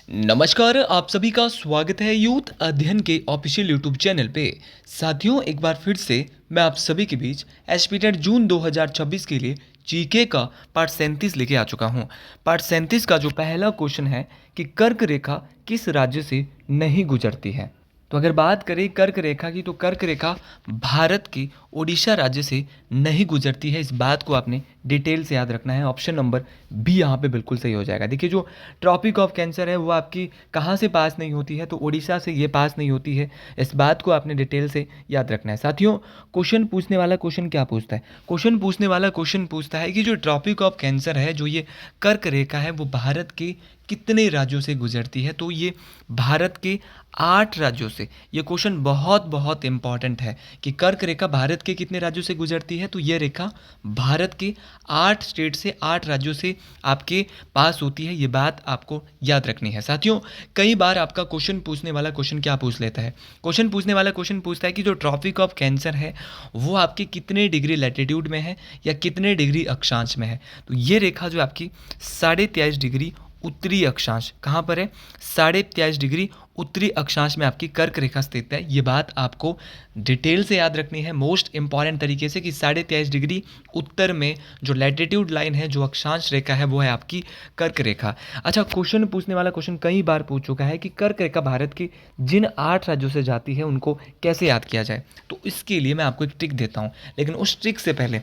नमस्कार, आप सभी का स्वागत है यूथ अध्ययन के ऑफिशियल यूट्यूब चैनल पे। साथियों, एक बार फिर से मैं आप सभी के बीच एसपीटेट जून 2026 के लिए जीके का पार्ट 37 लेके आ चुका हूँ। पार्ट 37 का जो पहला क्वेश्चन है कि कर्क रेखा किस राज्य से नहीं गुजरती है। तो अगर बात करें कर्क रेखा की, तो कर्क रेखा भारत की ओडिशा राज्य से नहीं गुजरती है। इस बात को आपने डिटेल से याद रखना है। ऑप्शन नंबर बी यहाँ पे बिल्कुल सही हो जाएगा। देखिए, जो ट्रॉपिक ऑफ कैंसर है वो आपकी कहाँ से पास नहीं होती है, तो ओडिशा से ये पास नहीं होती है। इस बात को आपने डिटेल से याद रखना है। साथियों, क्वेश्चन पूछने वाला क्वेश्चन क्या पूछता है? क्वेश्चन पूछने वाला क्वेश्चन पूछता है कि जो ट्रॉपिक ऑफ कैंसर है, जो ये कर्क रेखा है, वो भारत के कितने राज्यों से गुजरती है। तो ये भारत के 8 राज्यों से। ये क्वेश्चन बहुत बहुत इंपॉर्टेंट है कि कर्क रेखा भारत के कितने राज्यों से गुजरती है। तो ये रेखा भारत के 8 स्टेट से, 8 राज्यों से आपके पास होती है। ये बात आपको याद रखनी है। साथियों, कई बार आपका क्वेश्चन पूछने वाला क्वेश्चन क्या पूछ लेता है? क्वेश्चन पूछने वाला क्वेश्चन पूछता है कि जो ट्रॉपिक ऑफ कैंसर है वो आपके कितने डिग्री लैटिट्यूड में है या कितने डिग्री अक्षांश में है। तो ये रेखा जो आपकी 23.5 डिग्री उत्तरी अक्षांश, कहाँ पर है? 23.5 डिग्री उत्तरी अक्षांश में आपकी कर्क रेखा स्थित है। ये बात आपको डिटेल से याद रखनी है, मोस्ट इंपॉर्टेंट तरीके से, कि 23.5 डिग्री उत्तर में जो लैटिट्यूड लाइन है, जो अक्षांश रेखा है, वो है आपकी कर्क रेखा। अच्छा, क्वेश्चन पूछने वाला क्वेश्चन कई बार पूछ चुका है कि कर्क रेखा भारत के जिन 8 राज्यों से जाती है उनको कैसे याद किया जाए। तो इसके लिए मैं आपको एक ट्रिक देता हूँ, लेकिन उस ट्रिक से पहले,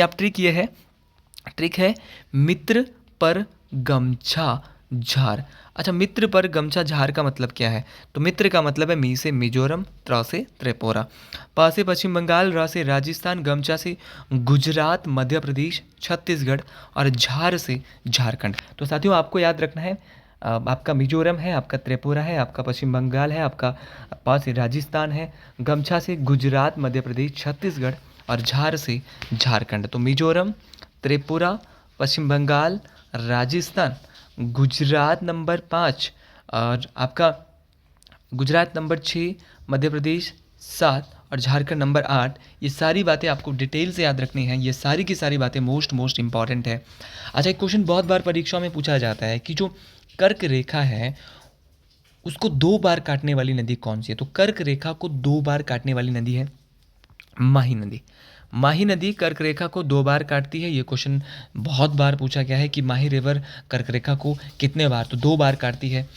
आप ट्रिक ये है, ट्रिक है मित्र पर गमछा झार। अच्छा, मित्र पर गमछा झार का मतलब क्या है? तो मित्र का मतलब है मी से मिजोरम, त्रा से त्रिपुरा, पा से पश्चिम बंगाल, रा से राजस्थान, गमछा से गुजरात, मध्य प्रदेश, छत्तीसगढ़ और झार से झारखंड। तो साथियों, आपको याद रखना है, आपका मिजोरम है, आपका त्रिपुरा है, आपका पश्चिम बंगाल है, आपका पा से राजस्थान है, गमछा से गुजरात, मध्य प्रदेश, छत्तीसगढ़ और झार से झारखंड। तो मिजोरम, त्रिपुरा, पश्चिम बंगाल, राजस्थान, गुजरात नंबर 5 और आपका गुजरात नंबर 6, मध्य प्रदेश 7 और झारखंड नंबर 8। ये सारी बातें आपको डिटेल से याद रखनी है। ये सारी की सारी बातें मोस्ट इंपॉर्टेंट है। अच्छा, एक क्वेश्चन बहुत बार परीक्षा में पूछा जाता है कि जो कर्क रेखा है उसको 2 बार काटने वाली नदी कौन सी है। तो कर्क रेखा को 2 बार काटने वाली नदी है माही नदी। माही नदी कर्क रेखा को 2 बार काटती है। ये क्वेश्चन बहुत बार पूछा गया है कि माही रिवर कर्क रेखा को कितने बार, तो 2 बार काटती है।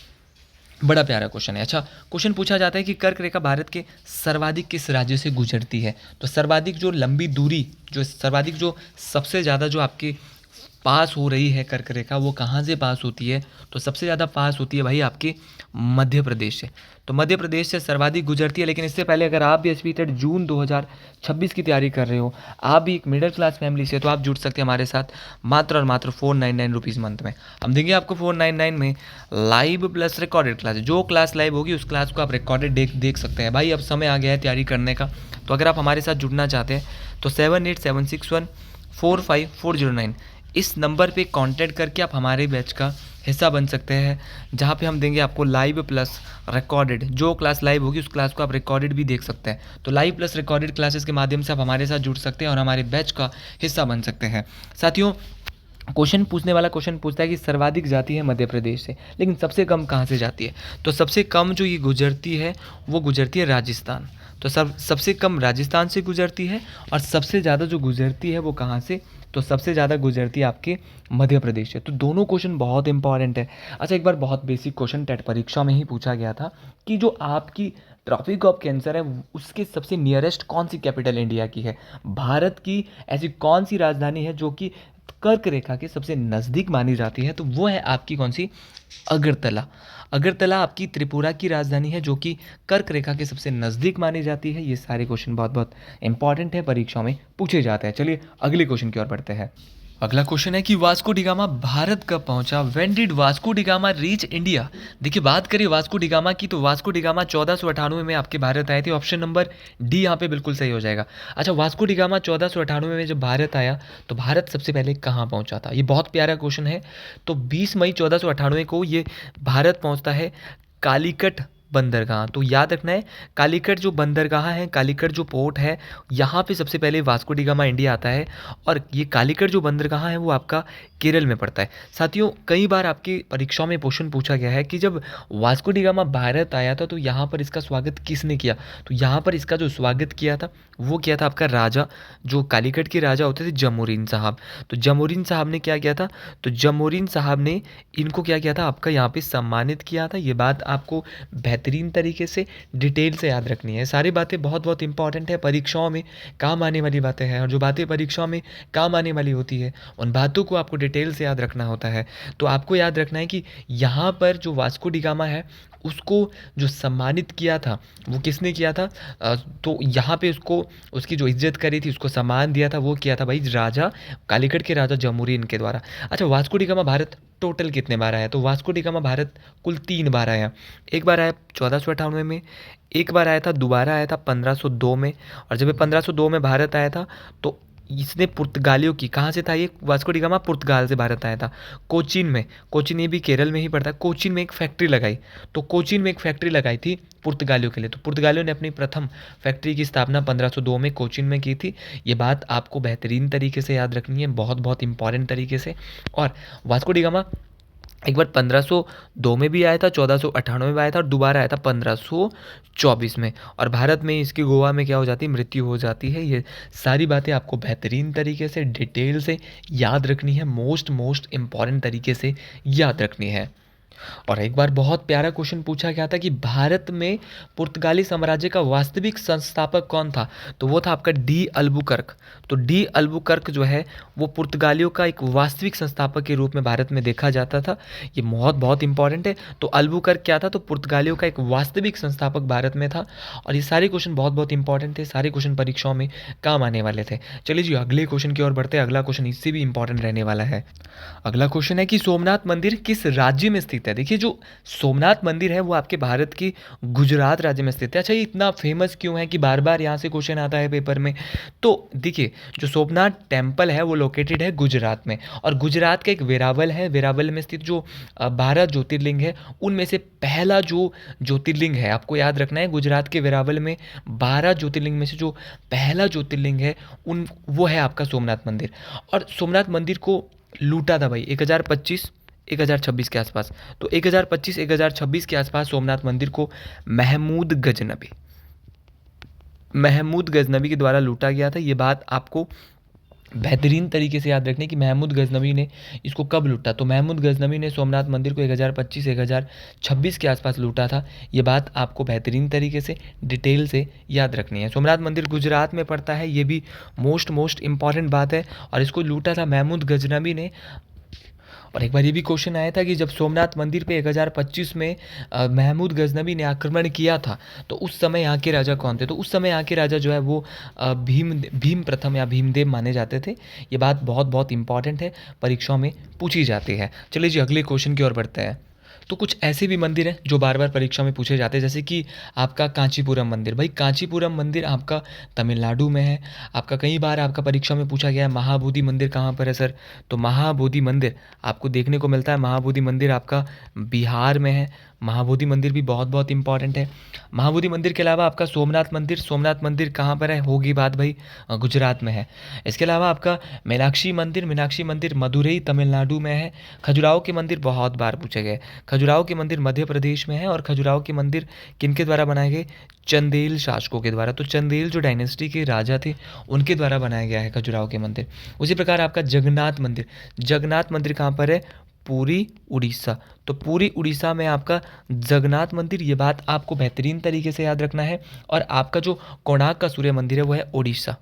बड़ा प्यारा क्वेश्चन है। अच्छा, क्वेश्चन पूछा जाता है कि कर्क रेखा भारत के सर्वाधिक किस राज्य से गुजरती है। तो सर्वाधिक जो लंबी दूरी, जो सर्वाधिक, जो सबसे ज़्यादा जो आपके पास हो रही है कर्क रेखा, वो कहाँ से पास होती है? तो सबसे ज़्यादा पास होती है भाई आपके मध्य प्रदेश से। तो मध्य प्रदेश से सर्वाधिक गुजरती है। लेकिन इससे पहले अगर आप भी एसपीटेट जून 2026 की तैयारी कर रहे हो, आप भी एक मिडिल क्लास फैमिली से, तो आप जुड़ सकते हैं हमारे साथ मात्र और मात्र 499 रुपीज़ मंथ में। हम देंगे आपको 499 में लाइव प्लस रिकॉर्डेड क्लास। जो क्लास लाइव होगी उस क्लास को आप रिकॉर्डेड देख सकते हैं। भाई, अब समय आ गया है तैयारी करने का। तो अगर आप हमारे साथ जुड़ना चाहते हैं तो 7876145409 इस नंबर पे कांटेक्ट करके आप हमारे बैच का हिस्सा बन सकते हैं, जहाँ पे हम देंगे आपको लाइव प्लस रिकॉर्डेड। जो क्लास लाइव होगी उस क्लास को आप रिकॉर्डेड भी देख सकते हैं। तो लाइव प्लस रिकॉर्डेड क्लासेस के माध्यम से आप हमारे साथ जुड़ सकते हैं और हमारे बैच का हिस्सा बन सकते हैं। साथियों, क्वेश्चन पूछने वाला क्वेश्चन पूछता है कि सर्वाधिक जाती है मध्य प्रदेश से, लेकिन सबसे कम कहाँ से जाती है। तो सबसे कम जो ये गुजरती है वो गुजरती है राजस्थान। तो सबसे कम राजस्थान से गुजरती है और सबसे ज़्यादा जो गुजरती है वो कहाँ से? तो सबसे ज़्यादा गुजरती है आपके मध्य प्रदेश से। तो दोनों क्वेश्चन बहुत इंपॉर्टेंट है। अच्छा, एक बार बहुत बेसिक क्वेश्चन टेट परीक्षा में ही पूछा गया था कि जो आपकी ट्रॉपिक ऑफ कैंसर है उसके सबसे नियरेस्ट कौन सी कैपिटल इंडिया की है। भारत की ऐसी कौन सी राजधानी है जो कि कर्क रेखा के सबसे नज़दीक मानी जाती है। तो वो है आपकी कौन सी? अगरतला। अगरतला आपकी त्रिपुरा की राजधानी है जो कि कर्क रेखा के सबसे नज़दीक मानी जाती है। ये सारे क्वेश्चन बहुत बहुत इंपॉर्टेंट है, परीक्षाओं में पूछे जाते हैं। चलिए अगले क्वेश्चन की ओर बढ़ते हैं। अगला क्वेश्चन है कि वास्को डिगामा भारत कब पहुंचा? When did Vasco da Gama reach India? देखिए, बात करें वास्को डिगामा की, तो वास्को डिगामा 1498 में आपके भारत आए थे। ऑप्शन नंबर डी यहाँ पे बिल्कुल सही हो जाएगा। अच्छा, वास्को डिगामा 1498 में जब भारत आया तो भारत सबसे पहले कहाँ पहुंचा था? ये बहुत प्यारा क्वेश्चन है। तो 20 मई 1498 को ये भारत पहुंचता है कालीकट बंदरगाह। तो याद रखना है कालीकट जो बंदरगाह है, कालीकट जो पोर्ट है, यहाँ पे सबसे पहले वास्को डी गामा इंडिया आता है और ये कालीकट जो बंदरगाह है वो आपका केरल में पड़ता है। साथियों कई बार आपकी परीक्षाओं में क्वेश्चन पूछा गया है कि जब वास्को डी गामा भारत आया था तो यहाँ पर इसका स्वागत किसने किया? तो यहाँ पर इसका जो स्वागत किया था वो किया था आपका राजा, जो कालीकट के राजा होते थे जमोरीन साहब। तो जमोरीन साहब ने क्या किया था? तो जमोरीन साहब ने इनको क्या किया था? आपका यहाँ पे सम्मानित किया था। ये बात आपको बेहतरीन तरीके से डिटेल से याद रखनी है। सारी बातें बहुत बहुत इंपॉर्टेंट है, परीक्षाओं में काम आने वाली बातें हैं और जो बातें परीक्षाओं में काम आने वाली होती है उन बातों को आपको डिटेल से याद रखना होता है। तो आपको याद रखना है कि यहाँ पर जो वास्को डी गामा है उसको जो सम्मानित किया था वो किसने किया था? तो यहाँ पे उसको उसकी जो इज्जत करी थी, उसको सम्मान दिया था, वो किया था भाई राजा कालीकट के राजा जमोरीन के द्वारा। अच्छा, Vasco D gamma Bharat total कितने बार आया? तो वास्को डी गामा भारत कुल 3 बार आया। एक बार आया 1498 में, एक बार आया था, दोबारा आया था 1502 में। और जब ये 1502 में भारत आया था तो इसने पुर्तगालियों की, कहाँ से था ये वास्को डी गामा? पुर्तगाल से भारत आया था। कोचीन में, कोचीन ये भी केरल में ही पड़ता है, कोचीन में एक फैक्ट्री लगाई। तो कोचीन में एक फैक्ट्री लगाई थी पुर्तगालियों के लिए। तो पुर्तगालियों ने अपनी प्रथम फैक्ट्री की स्थापना 1502 में कोचीन में की थी। ये बात आपको बेहतरीन तरीके से याद रखनी है, बहुत बहुत इंपॉर्टेंट तरीके से। और वास्को डी गामा एक बार 1502 में भी आया था, 1498 में आया था और दोबारा आया था 1524 में। और भारत में इसकी गोवा में क्या हो जाती है? मृत्यु हो जाती है। ये सारी बातें आपको बेहतरीन तरीके से डिटेल से याद रखनी है, मोस्ट इम्पॉर्टेंट तरीके से याद रखनी है। और एक बार बहुत प्यारा क्वेश्चन पूछा गया था कि भारत में पुर्तगाली साम्राज्य का वास्तविक संस्थापक कौन था? तो वो था आपका डी अल्बुकर्क। तो डी अल्बुकर्क जो है वो पुर्तगालियों का एक वास्तविक संस्थापक के रूप में भारत में देखा जाता था। ये बहुत बहुत इंपॉर्टेंट है। तो अल्बुकर्क क्या था? तो पुर्तगालियों का एक वास्तविक संस्थापक भारत में था। और ये सारे क्वेश्चन बहुत बहुत इंपॉर्टेंट थे, सारे क्वेश्चन परीक्षाओं में काम आने वाले थे। चलिए जी अगले क्वेश्चन की ओर बढ़ते हैं। अगला क्वेश्चन इससे भी इंपॉर्टेंट रहने वाला है। अगला क्वेश्चन है कि सोमनाथ मंदिर किस राज्य में स्थित है? देखिए जो सोमनाथ मंदिर है वो आपके भारत की गुजरात राज्य में स्थित है। अच्छा, ये इतना फेमस क्यों है कि बार बार यहाँ से क्वेश्चन आता है पेपर में? तो देखिए जो सोमनाथ टेम्पल है वो लोकेटेड है गुजरात में। और गुजरात का एक वेरावल है, वेरावल में स्थित जो 12 ज्योतिर्लिंग है उनमें से पहला जो ज्योतिर्लिंग है, आपको याद रखना है गुजरात के वेरावल में 12 ज्योतिर्लिंग में से जो पहला ज्योतिर्लिंग है उन वो है आपका सोमनाथ मंदिर। और सोमनाथ मंदिर को लूटा था भाई 1026 के आसपास। तो 1026 के आसपास सोमनाथ मंदिर को महमूद गजनबी के द्वारा लूटा गया था। ये बात आपको बेहतरीन तरीके से याद रखनी कि महमूद गजनबी ने इसको कब लूटा। तो महमूद गजनबी ने सोमनाथ मंदिर को 1026 के आसपास लूटा था। ये बात आपको बेहतरीन तरीके से डिटेल से याद रखनी है। सोमनाथ मंदिर गुजरात में पड़ता है, ये भी मोस्ट इंपॉर्टेंट बात है। और इसको लूटा था महमूद गजनबी ने। और एक बार ये भी क्वेश्चन आया था कि जब सोमनाथ मंदिर पे 1025 में महमूद गजनबी ने आक्रमण किया था तो उस समय यहाँ के राजा कौन थे? तो उस समय यहाँ के राजा जो है वो भीम प्रथम या भीमदेव माने जाते थे। ये बात बहुत बहुत इंपॉर्टेंट है, परीक्षाओं में पूछी जाती है। चलिए जी अगले क्वेश्चन की ओर बढ़ते हैं। तो कुछ ऐसे भी मंदिर हैं जो बार बार परीक्षा में पूछे जाते हैं, जैसे कि आपका कांचीपुरम मंदिर। भाई कांचीपुरम मंदिर आपका तमिलनाडु में है। आपका कई बार आपका परीक्षा में पूछा गया है महाबोधि मंदिर कहाँ पर है सर? तो महाबोधि मंदिर आपको देखने को मिलता है, महाबोधि मंदिर आपका बिहार में है। महाबोधि मंदिर भी बहुत बहुत इंपॉर्टेंट है। महाबोधि मंदिर के अलावा आपका सोमनाथ मंदिर कहाँ पर है? होगी बात भाई गुजरात में है। इसके अलावा आपका मीनाक्षी मंदिर मदुरई तमिलनाडु में है। खजुराहो के मंदिर बहुत बार पूछे गए। खजुराहो के मंदिर मध्य प्रदेश में है। और खजुराहो के मंदिर किनके द्वारा बनाए गए? चंदेल शासकों के द्वारा। तो चंदेल जो डायनेस्टी के राजा थे उनके द्वारा बनाया गया है खजुराहो के मंदिर। उसी प्रकार आपका जगन्नाथ मंदिर कहाँ पर है? पूरी उड़ीसा। तो पूरी उड़ीसा में आपका जगन्नाथ मंदिर, ये बात आपको बेहतरीन तरीके से याद रखना है। और आपका जो कोणार्क का सूर्य मंदिर है वो है ओडिशा।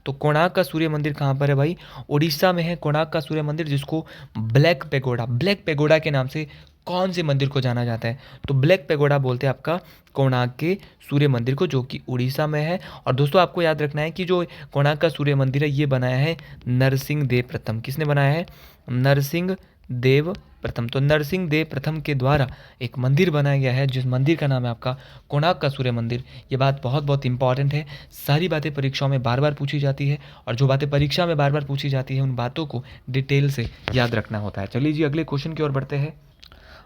तो कोणार्क का सूर्य मंदिर कहाँ पर है भाई? उड़ीसा में है कोणार्क का सूर्य मंदिर, जिसको ब्लैक पेगोडा के नाम से कौन से मंदिर को जाना जाता है? तो ब्लैक पेगोडा बोलते हैं आपका कोणार्क के सूर्य मंदिर को, जो कि उड़ीसा में है। और दोस्तों आपको याद रखना है कि जो कोणार्क का सूर्य मंदिर है ये बनाया है नरसिंह देव प्रथम। किसने बनाया है? नरसिंह देव प्रथम। तो नरसिंह देव प्रथम के द्वारा एक मंदिर बनाया गया है, जिस मंदिर का नाम है आपका कोणार्क का सूर्य मंदिर। ये बात बहुत बहुत इंपॉर्टेंट है। सारी बातें परीक्षाओं में बार बार पूछी जाती है और जो बातें परीक्षा में बार बार पूछी जाती है उन बातों को डिटेल से याद रखना होता है। चलिए जी अगले क्वेश्चन की ओर बढ़ते हैं।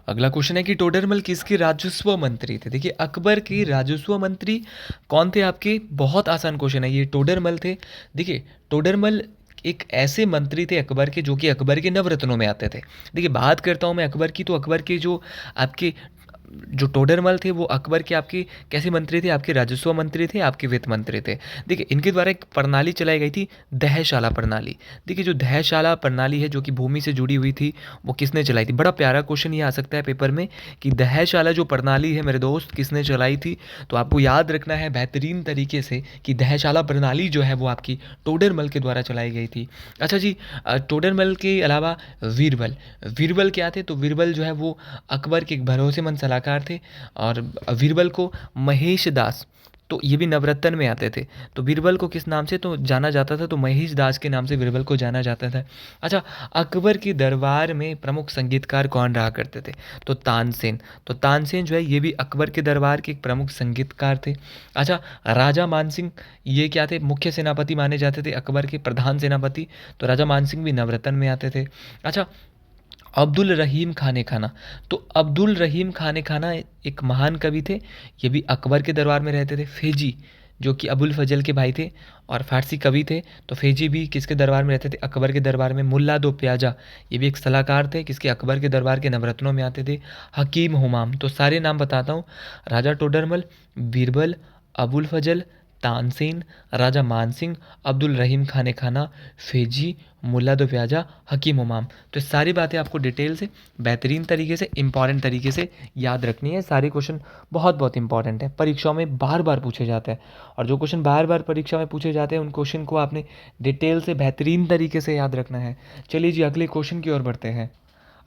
अगला क्वेश्चन है कि टोडरमल किसके राजस्व मंत्री थे। देखिए अकबर के राजस्व मंत्री कौन थे आपके, बहुत आसान क्वेश्चन है ये, टोडरमल थे। देखिए टोडरमल एक ऐसे मंत्री थे अकबर के जो कि अकबर के नवरत्नों में आते थे। देखिए बात करता हूँ मैं अकबर की, तो अकबर के जो आपके जो टोडरमल थे वो अकबर के आपके कैसे मंत्री थे, आपके राजस्व मंत्री थे, आपके वित्त मंत्री थे। देखिए इनके द्वारा एक प्रणाली चलाई गई थी, दहशाला प्रणाली। देखिए जो दहशाला प्रणाली है जो कि भूमि से जुड़ी हुई थी, वो किसने चलाई थी। बड़ा प्यारा क्वेश्चन ये आ सकता है पेपर में कि दहशाला जो प्रणाली है मेरे दोस्त किसने चलाई थी। तो आपको याद रखना है बेहतरीन तरीके से कि दहशाला प्रणाली जो है वो आपकी टोडरमल के द्वारा चलाई गई थी। अच्छा जी, टोडरमल के अलावा वीरबल, वीरबल क्या थे, तो वीरबल जो है वो अकबर के एक भरोसेमंद सलाहकार थे। और बीरबल को महेश दास, तो ये भी नवरत्न में आते थे। तो बीरबल को किस नाम से तो जाना जाता था, तो महेश दास के नाम से बीरबल को जाना जाता था। अच्छा, अकबर के दरबार में प्रमुख संगीतकार कौन रहा करते थे, तो तानसेन। तो तानसेन जो है ये भी अकबर के दरबार के एक प्रमुख संगीतकार थे। अच्छा, राजा मानसिंह ये क्या थे, मुख्य सेनापति माने जाते थे अकबर के, प्रधान सेनापति। तो राजा मानसिंह भी नवरत्न में आते थे। अच्छा, अब्दुल रहीम खाने खाना, तो अब्दुल रहीम खाने खाना एक महान कवि थे, ये भी अकबर के दरबार में रहते थे। फेजी जो कि अबुल फजल के भाई थे और फारसी कवि थे, तो फेजी भी किसके दरबार में रहते थे, अकबर के दरबार में। मुल्ला दो प्याजा ये भी एक सलाहकार थे, किसके, अकबर के दरबार के नवरत्नों में आते थे। हकीम हुमाम, तो सारे नाम बताता हूँ, राजा टोडरमल, बीरबल, अबुल फजल, तानसेन, राजा मानसिंह, अब्दुल रहीम खाने खाना, फेजी, मुल्ला दो प्याजा, हकीम हुमाम। तो सारी बातें आपको डिटेल से बेहतरीन तरीके से इंपॉर्टेंट तरीके से याद रखनी है। सारे क्वेश्चन बहुत बहुत इंपॉर्टेंट है, परीक्षाओं में बार बार पूछे जाते हैं। और जो क्वेश्चन बार बार परीक्षा में पूछे जाते हैं उन क्वेश्चन को आपने डिटेल से बेहतरीन तरीके से याद रखना है। चलिए जी अगले क्वेश्चन की ओर बढ़ते हैं।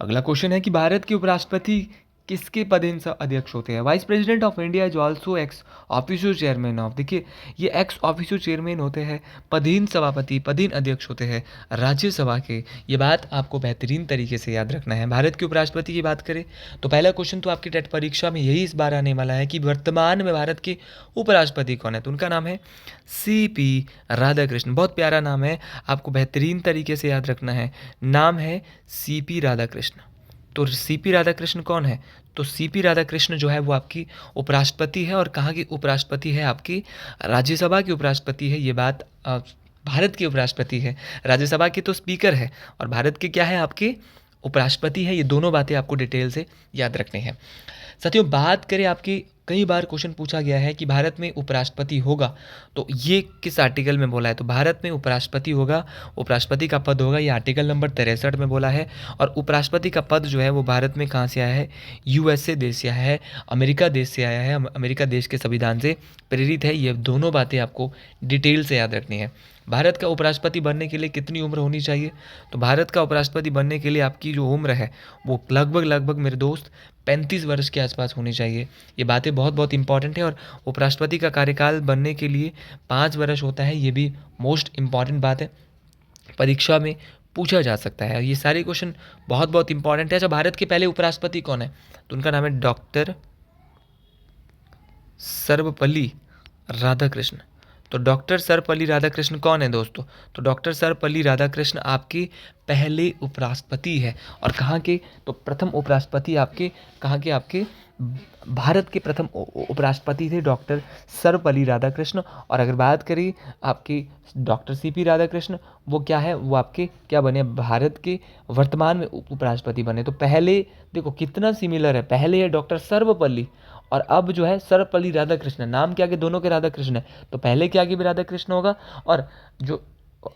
अगला क्वेश्चन है कि भारत के उपराष्ट्रपति किसके पदेन से अध्यक्ष होते हैं। Vice president of India is also x official chairman of, देखिए ये एक्स ऑफिशियल चेयरमैन होते हैं, पदेन सभापति, पदेन अध्यक्ष होते हैं राज्यसभा के। ये बात आपको बेहतरीन तरीके से याद रखना है। भारत के उपराष्ट्रपति की बात करें तो पहला क्वेश्चन तो आपकी टेट परीक्षा में यही इस बार आने वाला है कि वर्तमान में भारत के उपराष्ट्रपति कौन है, तो उनका नाम है CP राधाकृष्ण। बहुत प्यारा नाम है, आपको बेहतरीन तरीके से याद रखना है, नाम है CP राधाकृष्ण। तो CP राधाकृष्ण कौन है, तो CP राधाकृष्ण जो है वो आपकी उपराष्ट्रपति है। और कहाँ की उपराष्ट्रपति है, आपकी राज्यसभा की उपराष्ट्रपति है। ये बात भारत के उपराष्ट्रपति है, राज्यसभा के तो स्पीकर है और भारत के क्या है, आपके उपराष्ट्रपति है। ये दोनों बातें आपको डिटेल से याद रखनी है। साथियों बात करें आपकी, कई बार क्वेश्चन पूछा गया है कि भारत में उपराष्ट्रपति होगा, तो ये किस आर्टिकल में बोला है, तो भारत में उपराष्ट्रपति होगा, उपराष्ट्रपति का पद होगा, ये आर्टिकल नंबर 63 में बोला है। और उपराष्ट्रपति का पद जो है वो भारत में कहाँ से आया है, USA देश से आया है, अमेरिका देश से आया है, अमेरिका देश के संविधान से प्रेरित है। ये दोनों बातें आपको डिटेल से याद रखनी है। भारत का उपराष्ट्रपति बनने के लिए कितनी उम्र होनी चाहिए, तो भारत का उपराष्ट्रपति बनने के लिए आपकी जो उम्र है वो लगभग मेरे दोस्त 35 वर्ष के आसपास होनी चाहिए। ये बातें बहुत बहुत इंपॉर्टेंट है। और उपराष्ट्रपति का कार्यकाल बनने के लिए 5 वर्ष होता है, ये भी मोस्ट इम्पॉर्टेंट बात है, परीक्षा में पूछा जा सकता है। ये सारे क्वेश्चन बहुत बहुत इंपॉर्टेंट है। अच्छा, भारत के पहले उपराष्ट्रपति कौन है, तो उनका नाम है डॉक्टर सर्वपल्ली राधाकृष्ण। तो डॉक्टर सर्वपल्ली राधाकृष्ण कौन है दोस्तों, तो डॉक्टर सर्वपल्ली राधाकृष्ण आपके पहले उपराष्ट्रपति है। और कहाँ के, तो प्रथम उपराष्ट्रपति आपके कहाँ के, आपके भारत के प्रथम उपराष्ट्रपति थे डॉक्टर सर्वपल्ली राधाकृष्ण। और अगर बात करें आपके डॉक्टर CP राधाकृष्ण, वो क्या है, वो आपके क्या बने, भारत के वर्तमान में उपराष्ट्रपति बने। तो पहले देखो कितना सिमिलर है, पहले है डॉक्टर सर्वपल्ली और अब जो है सर्वपल्ली राधाकृष्ण, नाम के आगे दोनों के राधाकृष्ण है, तो पहले के आगे भी राधाकृष्ण होगा और जो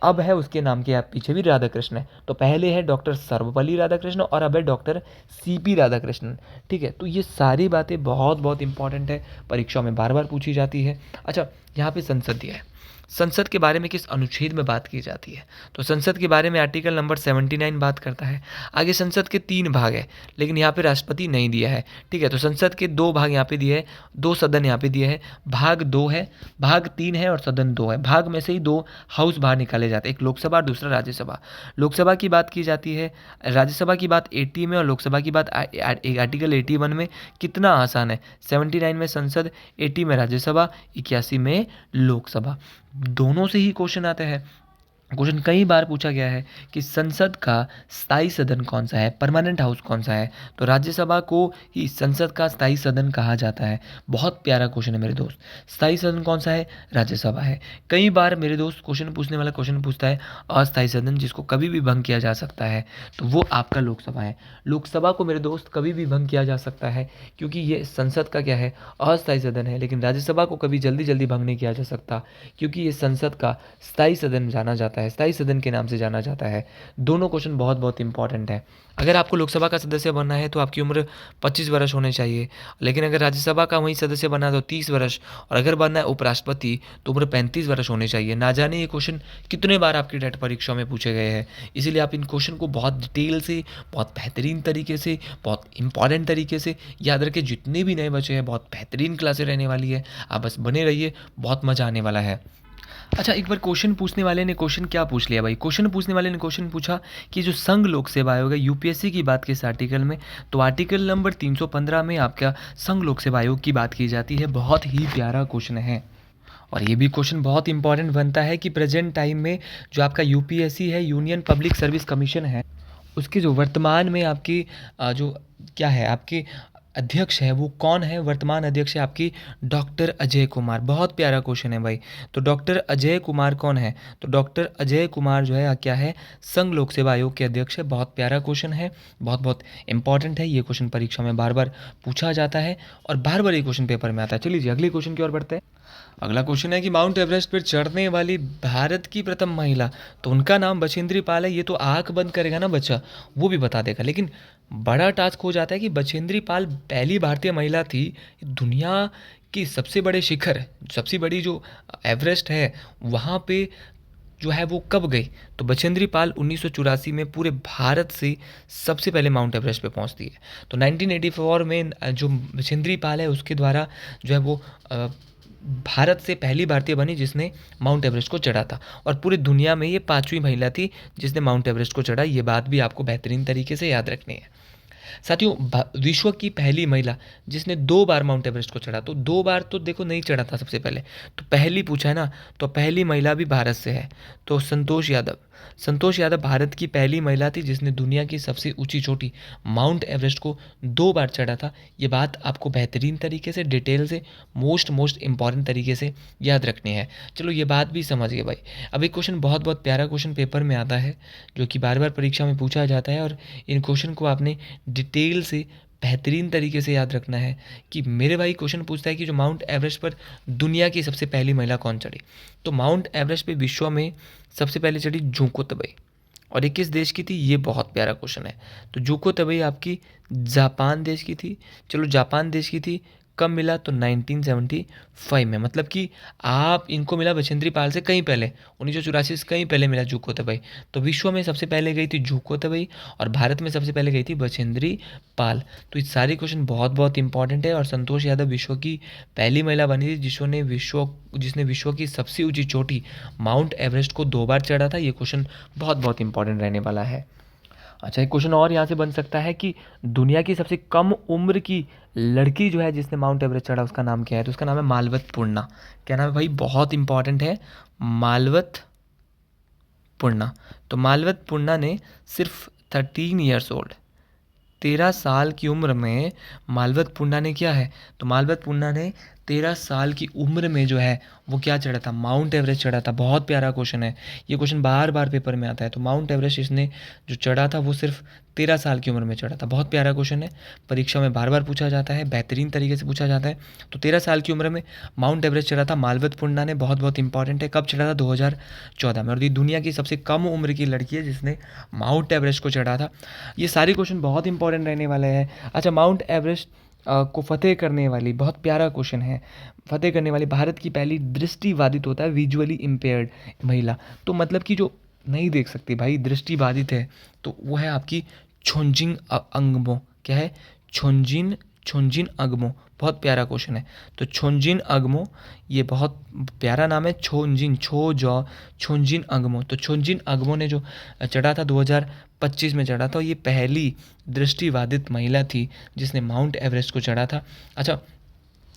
अब है उसके नाम के पीछे भी राधाकृष्ण है। तो पहले है डॉक्टर सर्वपल्ली राधाकृष्ण और अब है डॉक्टर CP राधाकृष्ण। ठीक है, तो ये सारी बातें बहुत बहुत इंपॉर्टेंट है, परीक्षा में बार बार पूछी जाती है। अच्छा, यहाँ पे संसद दिया है, संसद के बारे में किस अनुच्छेद में बात की जाती है, तो संसद के बारे में आर्टिकल नंबर 79 बात करता है। आगे संसद के 3 भाग है लेकिन यहाँ पे राष्ट्रपति नहीं दिया है। ठीक है, तो संसद के 2 भाग यहाँ पे दिए हैं, 2 सदन यहाँ पे दिए हैं, भाग 2 है, भाग 3 है और सदन 2 है। भाग में से ही 2 हाउस बाहर निकाले जाते हैं, एक लोकसभा और दूसरा राज्यसभा। लोकसभा की बात की जाती है, राज्यसभा की बात 80 में और लोकसभा की बात आर्टिकल 81 में। कितना आसान है, 79 में संसद, 80 में राज्यसभा, 81 में लोकसभा। दोनों से ही क्वेश्चन आते हैं। क्वेश्चन कई बार पूछा गया है कि संसद का स्थायी सदन कौन सा है, परमानेंट हाउस कौन सा है। तो राज्यसभा को ही संसद का स्थायी सदन कहा जाता है। बहुत प्यारा क्वेश्चन है मेरे दोस्त। स्थायी सदन कौन सा है? राज्यसभा है। कई बार मेरे दोस्त क्वेश्चन पूछने वाला क्वेश्चन पूछता है अस्थायी सदन, जिसको कभी भी भंग किया जा सकता है, तो वो आपका लोकसभा है। लोकसभा को मेरे दोस्त कभी भी भंग किया जा सकता है, क्योंकि ये संसद का क्या है, अस्थायी सदन है। लेकिन राज्यसभा को कभी जल्दी जल्दी भंग नहीं किया जा सकता, क्योंकि ये संसद का स्थायी सदन जाना जाता है, स्थायी सदन के नाम से जाना जाता है। दोनों क्वेश्चन बहुत बहुत इंपॉर्टेंट है। अगर आपको लोकसभा का सदस्य बनना है तो आपकी उम्र 25 वर्ष होने चाहिए, लेकिन अगर राज्यसभा का वही सदस्य बनना है तो 30 वर्ष, और अगर बनना है उपराष्ट्रपति तो उम्र 35 वर्ष होने चाहिए। ना जाने ये क्वेश्चन कितने बार आपकी टेट परीक्षा में पूछे गए हैं, इसीलिए आप इन क्वेश्चन को बहुत डिटेल से, बहुत बेहतरीन तरीके से, बहुत इंपॉर्टेंट तरीके से याद रखें। जितने भी नए बच्चे हैं, बहुत बेहतरीन क्लासें रहने वाली है, आप बस बने रहिए, बहुत मज़ा आने वाला है। अच्छा, एक बार क्वेश्चन पूछने वाले ने क्वेश्चन क्या पूछ लिया भाई, क्वेश्चन पूछने वाले ने क्वेश्चन पूछा कि जो संघ लोक सेवा आयोग है, यूपीएससी की बात किस आर्टिकल में, तो आर्टिकल नंबर 315 में आपका संघ लोक सेवा आयोग की बात की जाती है। बहुत ही प्यारा क्वेश्चन है, और ये भी क्वेश्चन बहुत इंपॉर्टेंट बनता है कि प्रेजेंट टाइम में जो आपका यूपीएससी है, यूनियन पब्लिक सर्विस कमीशन है, उसके जो वर्तमान में आपकी जो क्या है, आपके अध्यक्ष है, वो कौन है? वर्तमान अध्यक्ष है आपकी डॉक्टर अजय कुमार। बहुत प्यारा क्वेश्चन है भाई। तो डॉक्टर अजय कुमार कौन है? तो डॉक्टर अजय कुमार जो है क्या है, संघ लोक सेवा आयोग के अध्यक्ष है। बहुत प्यारा क्वेश्चन है, बहुत बहुत इंपॉर्टेंट है। ये क्वेश्चन परीक्षा में बार बार पूछा जाता है और बार बार ये क्वेश्चन पेपर में आता है। चलिए जी, अगले क्वेश्चन की ओर बढ़ते हैं। अगला क्वेश्चन है कि माउंट एवरेस्ट पर चढ़ने वाली भारत की प्रथम महिला, तो उनका नाम बछेंद्री पाल है। ये तो आंख बंद करेगा ना बच्चा, वो भी बता देगा, लेकिन बड़ा टास्क हो जाता है कि बछेंद्री पाल पहली भारतीय महिला थी दुनिया की सबसे बड़े शिखर, सबसे बड़ी जो एवरेस्ट है, वहाँ पे जो है वो कब गई? तो बछेंद्री पाल 1984 में पूरे भारत से सबसे पहले माउंट एवरेस्ट पे पहुंचती है। तो 1984 में जो बछेंद्री पाल है, उसके द्वारा जो है वो भारत से पहली भारतीय बनी जिसने माउंट एवरेस्ट को चढ़ा था, और पूरी दुनिया में ये 5वीं महिला थी जिसने माउंट एवरेस्ट को चढ़ा। ये बात भी आपको बेहतरीन तरीके से याद रखनी है। साथियों, विश्व की पहली महिला जिसने 2 बार माउंट एवरेस्ट को चढ़ा, तो 2 बार तो देखो नहीं चढ़ा था सबसे पहले, तो पहली पूछा है ना, तो पहली महिला भी भारत से है, तो संतोष यादव। संतोष यादव भारत की पहली महिला थी जिसने दुनिया की सबसे ऊंची चोटी माउंट एवरेस्ट को 2 बार चढ़ा था। ये बात आपको बेहतरीन तरीके से, डिटेल से, मोस्ट इंपॉर्टेंट तरीके से याद रखनी है। चलो, ये बात भी समझ गए भाई। अब एक क्वेश्चन बहुत बहुत प्यारा क्वेश्चन पेपर में आता है, जो कि बार बार परीक्षा में पूछा जाता है, और इन क्वेश्चन को आपने डिटेल से, बेहतरीन तरीके से याद रखना है। कि मेरे भाई क्वेश्चन पूछता है कि जो माउंट एवरेस्ट पर दुनिया की सबसे पहली महिला कौन चढ़ी, तो माउंट एवरेस्ट पे विश्व में सबसे पहले चढ़ी जुको तबई, और ये किस देश की थी? ये बहुत प्यारा क्वेश्चन है। तो जुको तबई आपकी जापान देश की थी। चलो, जापान देश की थी, कब मिला? तो 1975 में। मतलब कि आप इनको मिला बछेंद्री पाल से कहीं पहले, 1984 से कहीं पहले मिला जुको तबई। तो विश्व में सबसे पहले गई थी जुको तबई, और भारत में सबसे पहले गई थी बछेंद्री पाल। तो ये सारे क्वेश्चन बहुत बहुत इंपॉर्टेंट है। और संतोष यादव विश्व की पहली महिला बनी थी जिसने विश्व की सबसे ऊंची चोटी माउंट एवरेस्ट को 2 बार चढ़ा था। ये क्वेश्चन बहुत बहुत इंपॉर्टेंट रहने वाला है। अच्छा, एक क्वेश्चन और यहाँ से बन सकता है कि दुनिया की सबसे कम उम्र की लड़की जो है जिसने माउंट एवरेस्ट चढ़ा, उसका नाम क्या है? तो उसका नाम है मालवत पूर्णा। क्या नाम है भाई? बहुत इंपॉर्टेंट है, मालवत पूर्णा। तो मालवत पूर्णा ने सिर्फ 13 ईयर्स ओल्ड, 13 साल की उम्र में मालवत पूर्णा ने क्या है, तो मालवत पूर्णा ने 13 साल की उम्र में जो है वो क्या चढ़ा था? माउंट एवरेस्ट चढ़ा था। बहुत प्यारा क्वेश्चन है, ये क्वेश्चन बार बार पेपर में आता है। तो माउंट एवरेस्ट इसने जो चढ़ा था वो सिर्फ 13 साल की उम्र में चढ़ा था। बहुत प्यारा क्वेश्चन है, परीक्षा में बार बार पूछा जाता है, बेहतरीन तरीके से पूछा जाता है। तो 13 साल की उम्र में माउंट एवरेस्ट चढ़ा था मालवत पूर्णा ने। बहुत बहुत इंपॉर्टेंट है, कब चढ़ा था? 2014 में। और ये दुनिया की सबसे कम उम्र की लड़की है जिसने माउंट एवरेस्ट को चढ़ा था। ये सारे क्वेश्चन बहुत इंपॉर्टेंट रहने वाले हैं। अच्छा, माउंट एवरेस्ट को फतेह करने वाली, बहुत प्यारा क्वेश्चन है, फतेह करने वाली भारत की पहली दृष्टिबाधित होता है विजुअली इम्पेयर्ड महिला। तो मतलब कि जो नहीं देख सकती भाई, दृष्टिबाधित है, तो वो है आपकी छोंजिन अंगमो। क्या है? छोंजिन अगमो। बहुत प्यारा क्वेश्चन है। तो छोंजिन अगमो, ये बहुत प्यारा नाम है, छोंजिन अगमो। तो छोंजिन अगमो ने जो चढ़ा था 2025 में चढ़ा था, ये पहली दृष्टिबाधित महिला थी जिसने माउंट एवरेस्ट को चढ़ा था। अच्छा,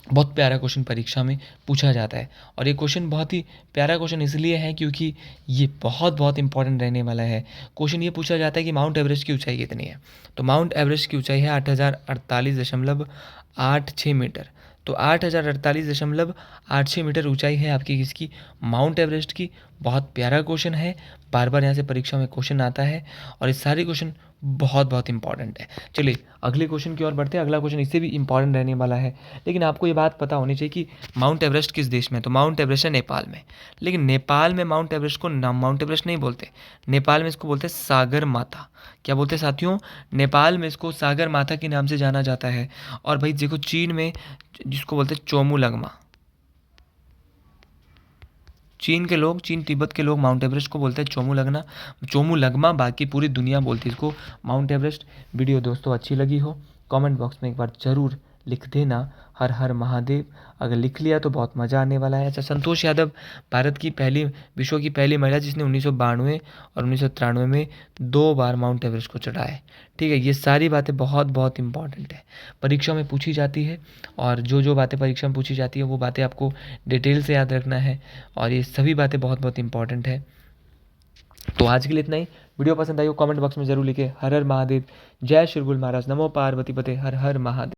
बहुत प्यारा क्वेश्चन परीक्षा में पूछा जाता है। और ये क्वेश्चन बहुत ही प्यारा क्वेश्चन इसलिए है क्योंकि ये बहुत बहुत इंपॉर्टेंट रहने वाला है। क्वेश्चन ये पूछा जाता है कि माउंट एवरेस्ट की ऊंचाई कितनी है। तो माउंट एवरेस्ट की ऊंचाई है 8048.86 मीटर। तो 8048.86 मीटर ऊंचाई है आपकी किसकी, माउंट एवरेस्ट की। बहुत प्यारा क्वेश्चन है, बार बार यहाँ से परीक्षा में क्वेश्चन आता है और ये सारे क्वेश्चन बहुत बहुत इंपॉर्टेंट है। चलिए अगले क्वेश्चन की ओर बढ़ते हैं। अगला क्वेश्चन इससे भी इंपॉर्टेंट रहने वाला है, लेकिन आपको ये बात पता होनी चाहिए कि माउंट एवरेस्ट किस देश में है। तो माउंट एवरेस्ट है नेपाल में। लेकिन नेपाल में माउंट एवरेस्ट को नाम माउंट एवरेस्ट नहीं बोलते, नेपाल में इसको बोलते हैं सागर माथा। क्या बोलते हैं साथियों, नेपाल में इसको सागर माथा के नाम से जाना जाता है। और भाई देखो चीन में जिसको बोलते हैं चोमुलंगमा, चीन के लोग, चीन तिब्बत के लोग माउंट एवरेस्ट को बोलते हैं चोमुलंगमा। बाकी पूरी दुनिया बोलती है इसको माउंट एवरेस्ट। वीडियो दोस्तों अच्छी लगी हो, कमेंट बॉक्स में एक बार ज़रूर लिख देना हर हर महादेव। अगर लिख लिया तो बहुत मज़ा आने वाला है। अच्छा, संतोष यादव भारत की पहली, विश्व की पहली महिला जिसने 1992 और 1993 में 2 बार माउंट एवरेस्ट को चढ़ा है। ठीक है, ये सारी बातें बहुत बहुत इंपॉर्टेंट है, परीक्षा में पूछी जाती है। और जो जो बातें परीक्षा में पूछी जाती है वो बातें आपको डिटेल से याद रखना है। और ये सभी बातें बहुत बहुत इंपॉर्टेंट है। तो आज के लिए इतना ही। वीडियो पसंद आई हो कमेंट बॉक्स में जरूर लिखे हर हर महादेव। जय श्री गुरु महाराज, नमो पार्वती पते, हर हर महादेव।